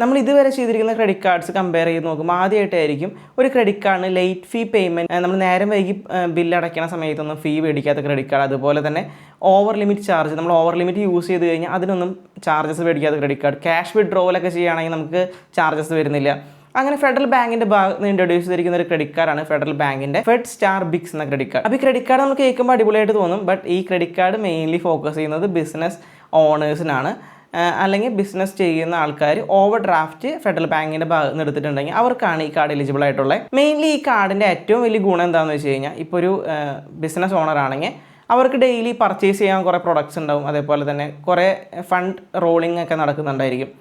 നമ്മൾ ഇതുവരെ ചെയ്തിരിക്കുന്ന ക്രെഡിറ്റ് കാർഡ്സ് കമ്പയർ ചെയ്ത് നോക്കുമ്പോൾ ആദ്യമായിട്ടായിരിക്കും ഒരു ക്രെഡിറ്റ് കാർഡിന് ലേറ്റ് ഫീ പേയ്മെൻറ്റ്, നമ്മൾ നേരം വൈകി ബില്ല് അടയ്ക്കുന്ന സമയത്തൊന്നും ഫീ മേടിക്കാത്ത ക്രെഡിറ്റ് കാർഡ്, അതുപോലെ തന്നെ ഓവർ ലിമിറ്റ് ചാർജ്, നമ്മൾ ഓവർ ലിമിറ്റ് യൂസ് ചെയ്ത് കഴിഞ്ഞാൽ അതിനൊന്നും ചാർജസ് മേടിക്കാത്ത ക്രെഡിറ്റ് കാർഡ്, ക്യാഷ് വിഡ്രോവലൊക്കെ ചെയ്യുകയാണെങ്കിൽ നമുക്ക് ചാർജസ് വരുന്നില്ല. അങ്ങനെ ഫെഡറൽ ബാങ്കിൻ്റെ ഭാഗത്ത് നിന്ന് ഇൻട്രൊഡ്യൂസ് ചെയ്തിരിക്കുന്ന ഒരു ക്രെഡിറ്റ് കാർഡാണ് ഫെഡറൽ ബാങ്കിൻ്റെ ഫെഡ് സ്റ്റാർ ബിക്സ് എന്ന ക്രെഡിറ്റ് കാർഡ്. അപ്പോൾ ഈ ക്രെഡിറ്റ് കാർഡ് നമുക്ക് കേൾക്കുമ്പോൾ അടിപൊളിയായിട്ട് തോന്നും. ബട്ട് ഈ ക്രെഡിറ്റ് കാർഡ് മെയിൻലി ഫോക്കസ് ചെയ്യുന്നത് ബിസിനസ് ഓണേഴ്സിനാണ്, അല്ലെങ്കിൽ ബിസിനസ് ചെയ്യുന്ന ആൾക്കാർ ഓവർ ഡ്രാഫ്റ്റ് ഫെഡറൽ ബാങ്കിൻ്റെ ഭാഗത്ത് നിന്ന് എടുത്തിട്ടുണ്ടെങ്കിൽ അവർക്കാണ് ഈ കാർഡ് എലിജിബിൾ ആയിട്ടുള്ളത്. മെയിൻലി ഈ കാർഡിൻ്റെ ഏറ്റവും വലിയ ഗുണം എന്താണെന്ന് വെച്ച് കഴിഞ്ഞാൽ, ഇപ്പോൾ ഒരു ബിസിനസ് ഓണർ ആണെങ്കിൽ അവർക്ക് ഡെയിലി പർച്ചേസ് ചെയ്യാൻ കുറേ പ്രൊഡക്ട്സ് ഉണ്ടാവും, അതേപോലെ തന്നെ കുറേ ഫണ്ട് റോളിംഗ് ഒക്കെ നടക്കുന്നുണ്ടായിരിക്കും.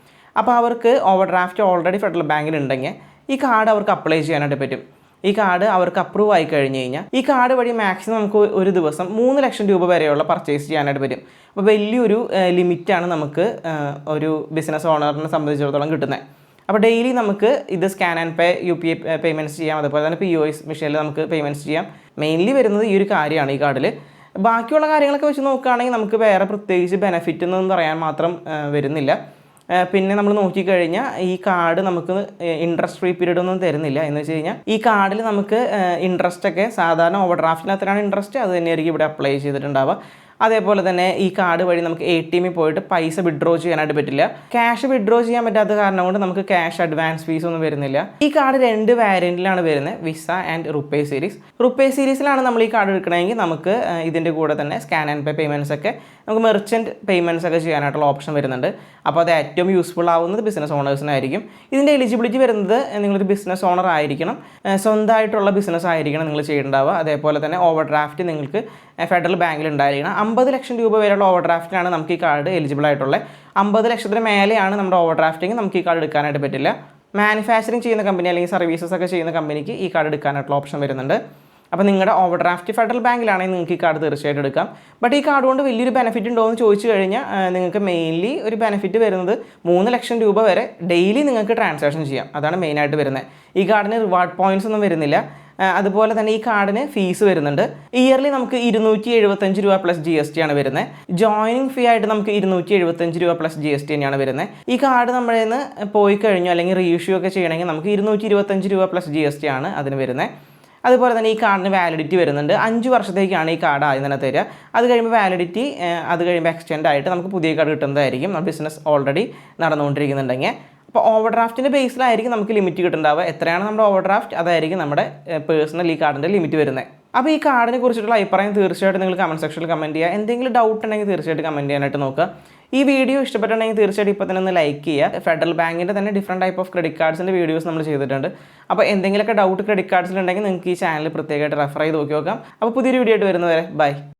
അപ്പോൾ അവർക്ക് ഓവർ ഡ്രാഫ്റ്റ് ഓൾറെഡി ഫെഡറൽ ബാങ്കിൽ ഉണ്ടെങ്കിൽ ഈ കാർഡ് അവർക്ക് അപ്ലൈ ചെയ്യാനായിട്ട് പറ്റും. ഈ കാർഡ് അവർക്ക് അപ്രൂവ് ആയി കഴിഞ്ഞ് കഴിഞ്ഞാൽ ഈ കാർഡ് വഴി മാക്സിമം നമുക്ക് ഒരു ദിവസം 3 ലക്ഷം രൂപ വരെയുള്ള പർച്ചേസ് ചെയ്യാനായിട്ട് പറ്റും. അപ്പോൾ വലിയൊരു ലിമിറ്റാണ് നമുക്ക് ഒരു ബിസിനസ് ഓണറിനെ സംബന്ധിച്ചിടത്തോളം കിട്ടുന്നത്. അപ്പോൾ ഡെയിലി നമുക്ക് ഇത് scan and pay, UPI payments ചെയ്യാം, അതുപോലെ തന്നെ POS മെഷീനിൽ നമുക്ക് പേയ്മെൻറ്റ്സ് ചെയ്യാം. മെയിൻലി വരുന്നത് ഈ ഒരു കാര്യമാണ് ഈ കാർഡിൽ. ബാക്കിയുള്ള കാര്യങ്ങളൊക്കെ വെച്ച് നോക്കുകയാണെങ്കിൽ നമുക്ക് വേറെ പ്രത്യേകിച്ച് ബെനിഫിറ്റ് എന്നൊന്നും പറയാൻ മാത്രം വരുന്നില്ല. പിന്നെ നമ്മൾ നോക്കിക്കഴിഞ്ഞാൽ ഈ കാർഡ് നമുക്ക് ഇൻട്രസ്റ്റ് ഫ്രീ പീരീഡ് ഒന്നും തരുന്നില്ല. എന്ന് വെച്ച് കഴിഞ്ഞാൽ ഈ കാർഡിൽ നമുക്ക് ഇൻട്രസ്റ്റ് ഒക്കെ സാധാരണ ഓവർ ഡ്രാഫ്റ്റിനകത്താണ് ഇൻട്രസ്റ്റ്, അത് തന്നെയായിരിക്കും ഇവിടെ അപ്ലൈ ചെയ്തിട്ടുണ്ടാവുക. അതേപോലെ തന്നെ ഈ കാർഡ് വഴി നമുക്ക് ATM പോയിട്ട് പൈസ വിഡ്രോ ചെയ്യാനായിട്ട് പറ്റില്ല. ക്യാഷ് വിഡ്രോ ചെയ്യാൻ പറ്റാത്ത കാരണം കൊണ്ട് നമുക്ക് ക്യാഷ് അഡ്വാൻസ് ഫീസ് ഒന്നും വരുന്നില്ല. ഈ കാർഡ് 2 വേരിയൻറ്റിലാണ് വരുന്നത്, Visa and RuPay series. RuPay സീരീസിലാണ് നമ്മൾ ഈ കാർഡ് എടുക്കണമെങ്കിൽ നമുക്ക് ഇതിൻ്റെ കൂടെ തന്നെ സ്കാൻ ആൻഡ് പേ പേയ്മെൻറ്റ്സ് ഒക്കെ, നമുക്ക് മെർച്ചൻറ്റ് പേയ്മെൻറ്റ്സ് ഒക്കെ ചെയ്യാനായിട്ടുള്ള ഓപ്ഷൻ വരുന്നുണ്ട്. അപ്പോൾ അത് ഏറ്റവും യൂസ്ഫുൾ ആവുന്നത് ബിസിനസ് ഓണേഴ്സിനായിരിക്കും. ഇതിൻ്റെ എലിജിബിലിറ്റി വരുന്നത് നിങ്ങളൊരു ബിസിനസ് ഓണർ ആയിരിക്കണം, സ്വന്തമായിട്ടുള്ള ബിസിനസ് ആയിരിക്കണം നിങ്ങൾ ചെയ്യേണ്ടാവുക. അതേപോലെ തന്നെ ഓവർ ഡ്രാഫ്റ്റ് നിങ്ങൾക്ക് ഫെഡറൽ ബാങ്കിൽ ഉണ്ടായിരിക്കണം. 50 ലക്ഷം രൂപ വരെയുള്ള ഓവർ ഡ്രാഫ്റ്റിനാണ് നമുക്ക് ഈ കാർഡ് എലിജിബിൾ ആയിട്ടുള്ളത്. 50 ലക്ഷത്തിന് മേലെയാണ് നമ്മുടെ ഓവർ ഡ്രാഫ്റ്റിങ്, നമുക്ക് ഈ കാർഡ് എടുക്കാനായിട്ട് പറ്റില്ല. മാനുഫാക്ചറിങ് ചെയ്യുന്ന കമ്പനി അല്ലെങ്കിൽ സർവീസസ് ഒക്കെ ചെയ്യുന്ന കമ്പനിക്ക് ഈ കാർഡ് എടുക്കാനായിട്ടുള്ള ഓപ്ഷൻ വരുന്നുണ്ട്. അപ്പോൾ നിങ്ങളുടെ ഓവർ ഡ്രാഫ്റ്റ് ഫെഡറൽ ബാങ്കിലാണെങ്കിൽ നിങ്ങൾക്ക് ഈ കാർഡ് തീർച്ചയായിട്ടും എടുക്കാം. ബട്ട് ഈ കാർഡ് കൊണ്ട് വലിയൊരു ബെനിഫിറ്റ് ഉണ്ടോ എന്ന് ചോദിച്ചു കഴിഞ്ഞാൽ നിങ്ങൾക്ക് മെയിൻലി ഒരു ബെനിഫിറ്റ് വരുന്നത് 3 ലക്ഷം രൂപ വരെ ഡെയിലി നിങ്ങൾക്ക് ട്രാൻസാക്ഷൻ ചെയ്യാം. അതാണ് മെയിനായിട്ട് വരുന്നത്. ഈ കാർഡിന് റിവാർഡ് പോയിൻറ്റ്സ് ഒന്നും വരുന്നില്ല. അതുപോലെ തന്നെ ഈ കാർഡിന് ഫീസ് വരുന്നുണ്ട്. ഇയർലി നമുക്ക് 275 രൂപ പ്ലസ് GST ആണ് വരുന്നത്. ജോയിനിങ് ഫീ ആയിട്ട് നമുക്ക് 275 രൂപ പ്ലസ് GST തന്നെയാണ് വരുന്നത്. ഈ കാർഡ് നമ്മളിൽ നിന്ന് പോയി കഴിഞ്ഞു അല്ലെങ്കിൽ റീഇഷ്യൂ ഒക്കെ ചെയ്യണമെങ്കിൽ നമുക്ക് 225 രൂപ പ്ലസ് GST ആണ് അതിന് വരുന്നത്. അതുപോലെ തന്നെ ഈ കാർഡിന് വാലിഡിറ്റി വരുന്നുണ്ട്. 5 വർഷത്തേക്കാണ് ഈ കാർഡ് ആദ്യം തന്നെ തരിക. അത് കഴിയുമ്പോൾ വാലിഡിറ്റി, അത് കഴിയുമ്പോൾ എക്സ്റ്റെൻഡ് ആയിട്ട് നമുക്ക് പുതിയ കാർഡ് കിട്ടുന്നതായിരിക്കും, നമ്മുടെ ബിസിനസ് ഓൾറെഡി നടന്നുകൊണ്ടിരിക്കുന്നുണ്ടെങ്കിൽ. അപ്പോൾ ഓവർ ഡ്രാഫ്റ്റിൻ്റെ ബേസിലായിരിക്കും നമുക്ക് ലിമിറ്റ് കിട്ടുന്നുണ്ടാവുക. എത്രയാണ് നമ്മുടെ ഓവർ ഡ്രാഫ്റ്റ് അതായിരിക്കും നമ്മുടെ പേഴ്സണൽ ഈ കാർഡിൻ്റെ ലിമിറ്റ് വരുന്നത്. അപ്പോൾ ഈ കാർഡിനെ കുറിച്ചിട്ടുള്ള അഭിപ്രായം തീർച്ചയായിട്ടും നിങ്ങൾ കമൻറ്റ് സെക്ഷനിൽ കമൻറ്റ് ചെയ്യുക. എന്തെങ്കിലും ഡൗട്ട് ഉണ്ടെങ്കിൽ തീർച്ചയായിട്ടും കമൻറ്റ് ചെയ്യാനായിട്ട് നോക്കുക. ഈ വീഡിയോ ഇഷ്ടപ്പെട്ടുണ്ടെങ്കിൽ തീർച്ചയായിട്ടും ഇപ്പോൾ തന്നെ ഒന്ന് ലൈക്ക് ചെയ്യുക. ഫെഡറൽ ബാങ്കിൻ്റെ തന്നെ ഡിഫറെൻറ്റ് ടൈപ്പ് ഓഫ് ക്രെഡിറ്റ് കാർഡ്സിൻ്റെ വീഡിയോസ് നമ്മൾ ചെയ്തിട്ടുണ്ട്. അപ്പോൾ എന്തെങ്കിലുമൊക്കെ ഡൗട്ട് ക്രെഡിറ്റ് കാർഡ്സിലുണ്ടെങ്കിൽ നിങ്ങൾക്ക് ഈ ചാനൽ പ്രത്യേകമായിട്ട് റെഫർ ചെയ്ത് നോക്കി നോക്കാം. അപ്പോൾ പുതിയൊരു വീഡിയോ ആയിട്ട് വരുന്നവരെ ബൈ.